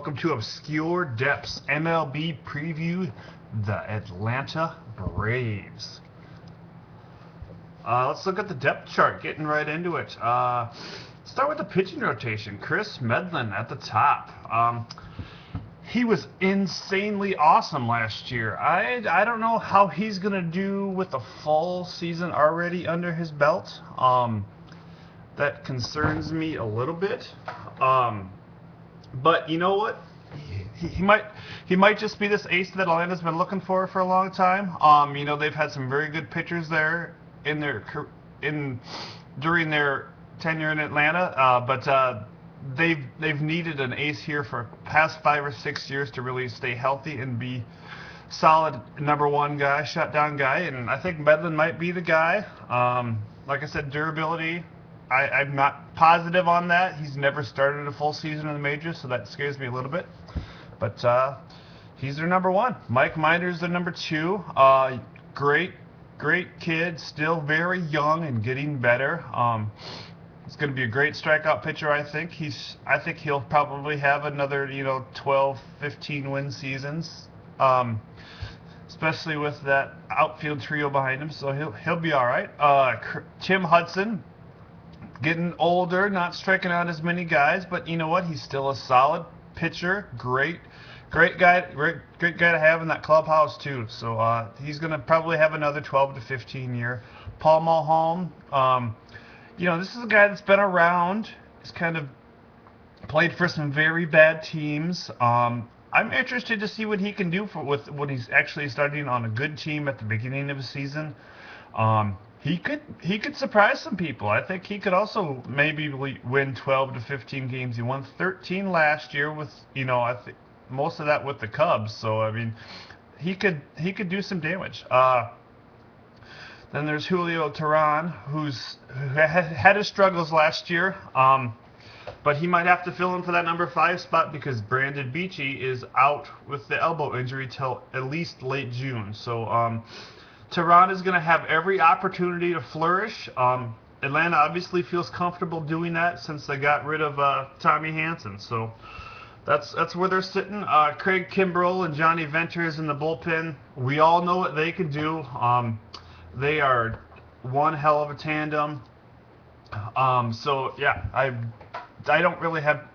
Welcome to Obscure Depths MLB preview, the Atlanta Braves. Let's look at the depth chart, getting right into it. Start with the pitching rotation. Chris Medlin at the top. He was insanely awesome last year. I don't know how he's going to do with a full season already under his belt. That concerns me a little bit. But you know what? He might just be this ace that Atlanta's been looking for a long time. They've had some very good pitchers there during their tenure in Atlanta, but they've needed an ace here for past 5 or 6 years to really stay healthy and be solid number one guy, shutdown guy, and I think Medlin might be the guy. Like I said, durability. I'm not positive on that. He's never started a full season in the majors, so that scares me a little bit. But he's their number one. Mike Minor's their number two. Great kid, still very young and getting better. He's going to be a great strikeout pitcher, I think. I think he'll probably have another 12, 15 win seasons, especially with that outfield trio behind him. So he'll be all right. Tim Hudson. Getting older, not striking out as many guys, but you know what? He's still a solid pitcher. Great guy to have in that clubhouse too. So he's going to probably have another 12 to 15 year. Paul Mulholland, this is a guy that's been around. He's kind of played for some very bad teams. I'm interested to see what he can do with when he's actually starting on a good team at the beginning of the season. He could surprise some people. I think he could also maybe win 12 to 15 games. He won 13 last year with, I think most of that with the Cubs. So I mean, he could do some damage. Then there's Julio Teheran, who had his struggles last year, but he might have to fill in for that number 5 spot because Brandon Beachy is out with the elbow injury till at least late June. So Teheran is going to have every opportunity to flourish. Atlanta obviously feels comfortable doing that since they got rid of Tommy Hanson. So that's where they're sitting. Craig Kimbrell and Johnny Venters in the bullpen. We all know what they can do. They are one hell of a tandem. So yeah, I don't really have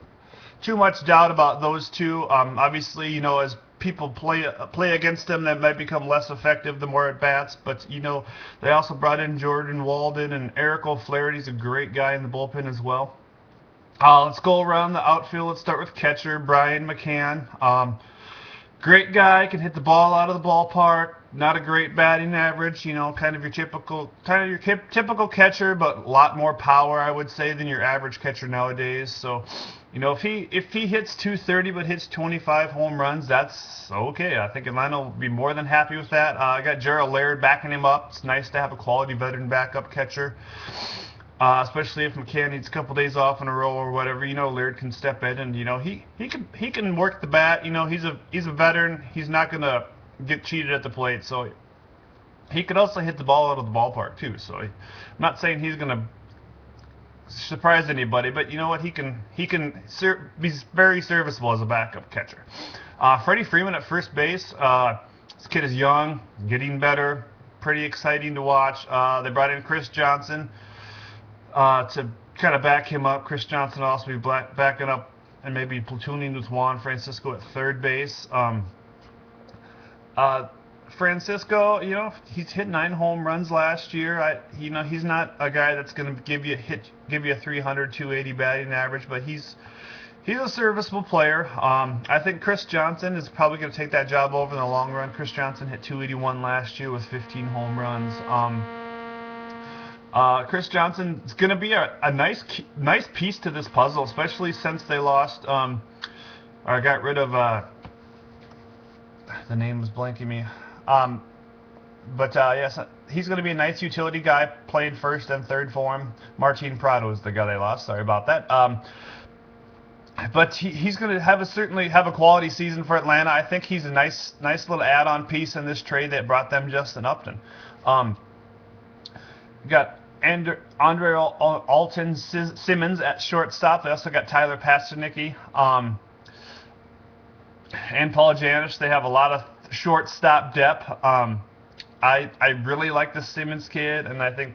too much doubt about those two. Obviously, as people play against them, that might become less effective the more at bats. But they also brought in Jordan Walden and Eric O'Flaherty's a great guy in the bullpen as well. Let's go around the outfield. Let's start with catcher Brian McCann. Great guy, can hit the ball out of the ballpark. Not a great batting average. Kind of your typical catcher, but a lot more power, I would say, than your average catcher nowadays. So, if he hits 230 but hits 25 home runs, that's okay. I think Atlanta will be more than happy with that. I got Gerald Laird backing him up. It's nice to have a quality veteran backup catcher, especially if McCann needs a couple days off in a row or whatever. Laird can step in and he can work the bat. He's a veteran. He's not gonna get cheated at the plate, so he could also hit the ball out of the ballpark too. So I'm not saying he's gonna surprise anybody, but you know what? He can be very serviceable as a backup catcher. Freddie Freeman at first base. This kid is young, getting better, pretty exciting to watch. They brought in Chris Johnson to kind of back him up. Chris Johnson will also be backing up and maybe platooning with Juan Francisco at third base. Francisco, he's hit 9 home runs last year. He's not a guy that's going to give you a 300, 280 batting average, but he's a serviceable player. I think Chris Johnson is probably going to take that job over in the long run. Chris Johnson hit 281 last year with 15 home runs. Chris Johnson is going to be a nice piece to this puzzle, especially since they lost or got rid of the name was blanking me. Yes, he's going to be a nice utility guy, playing first and third for him. Martin Prado is the guy they lost. Sorry about that. But he's going to certainly have a quality season for Atlanta. I think he's a nice little add-on piece in this trade that brought them Justin Upton. Got Andre Alton Simmons at shortstop. They also got Tyler Pastornicki. and Paul Janish. They have a lot of shortstop depth. I really like the Simmons kid, and I think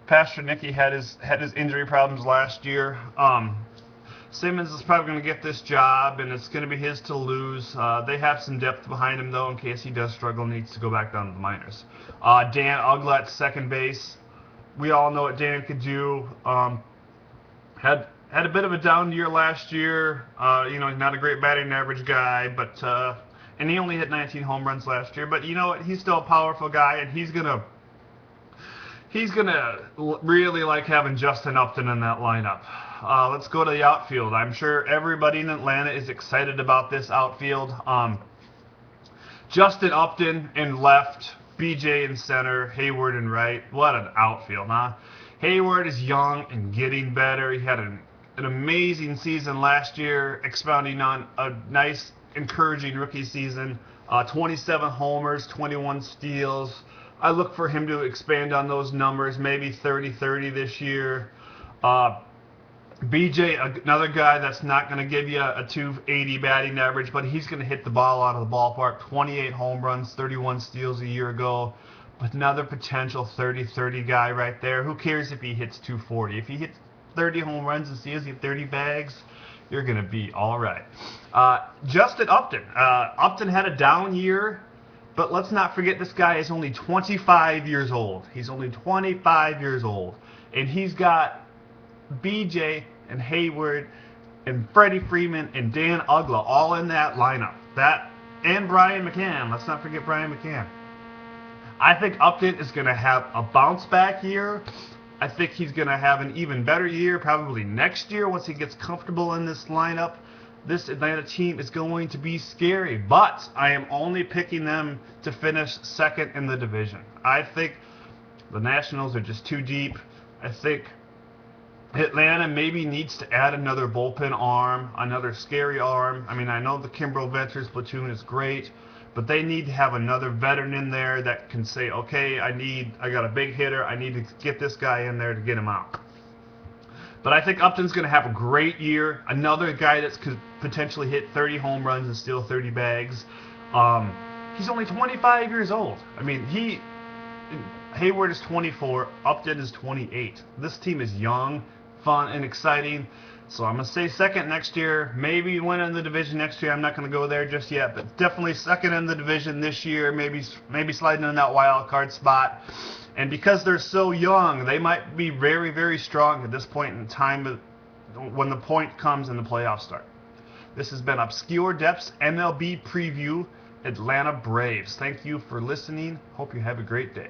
Pastor Nicky had his injury problems last year. Simmons is probably going to get this job, and it's going to be his to lose. They have some depth behind him, though, in case he does struggle and needs to go back down to the minors. Dan Uggla at second base. We all know what Dan could do. Had a bit of a down year last year. He's not a great batting average guy, but and he only hit 19 home runs last year. But you know what? He's still a powerful guy, and he's gonna really like having Justin Upton in that lineup. Let's go to the outfield. I'm sure everybody in Atlanta is excited about this outfield. Justin Upton in left, BJ in center, Hayward in right. What an outfield, huh? Hayward is young and getting better. He had an amazing season last year, expounding on a nice, encouraging rookie season. 27 homers, 21 steals. I look for him to expand on those numbers, maybe 30-30 this year. BJ, another guy that's not going to give you a 280 batting average, but he's going to hit the ball out of the ballpark. 28 home runs, 31 steals a year ago. But another potential 30-30 guy right there. Who cares if he hits 240? If he hits 30 home runs and steals you 30 bags, you're going to be all right. Justin Upton. Upton had a down year, but let's not forget this guy is only 25 years old. He's only 25 years old. And he's got BJ and Hayward and Freddie Freeman and Dan Uggla all in that lineup. And Brian McCann. Let's not forget Brian McCann. I think Upton is going to have a bounce back year. I think he's going to have an even better year probably next year once he gets comfortable in this lineup. This Atlanta team is going to be scary, but I am only picking them to finish second in the division. I think the Nationals are just too deep. I think Atlanta maybe needs to add another bullpen arm, another scary arm. I mean, I know the Kimbrel Ventures platoon is great, but they need to have another veteran in there that can say, okay, I got a big hitter, I need to get this guy in there to get him out. But I think Upton's going to have a great year. Another guy that could potentially hit 30 home runs and steal 30 bags. He's only 25 years old. I mean, Hayward is 24, Upton is 28. This team is young, fun, and exciting. So I'm going to say second next year. Maybe win in the division next year. I'm not going to go there just yet, but definitely second in the division this year. Maybe sliding in that wild card spot. And because they're so young, they might be very, very strong at this point in time when the point comes and the playoffs start. This has been Obscure Depths MLB Preview, Atlanta Braves. Thank you for listening. Hope you have a great day.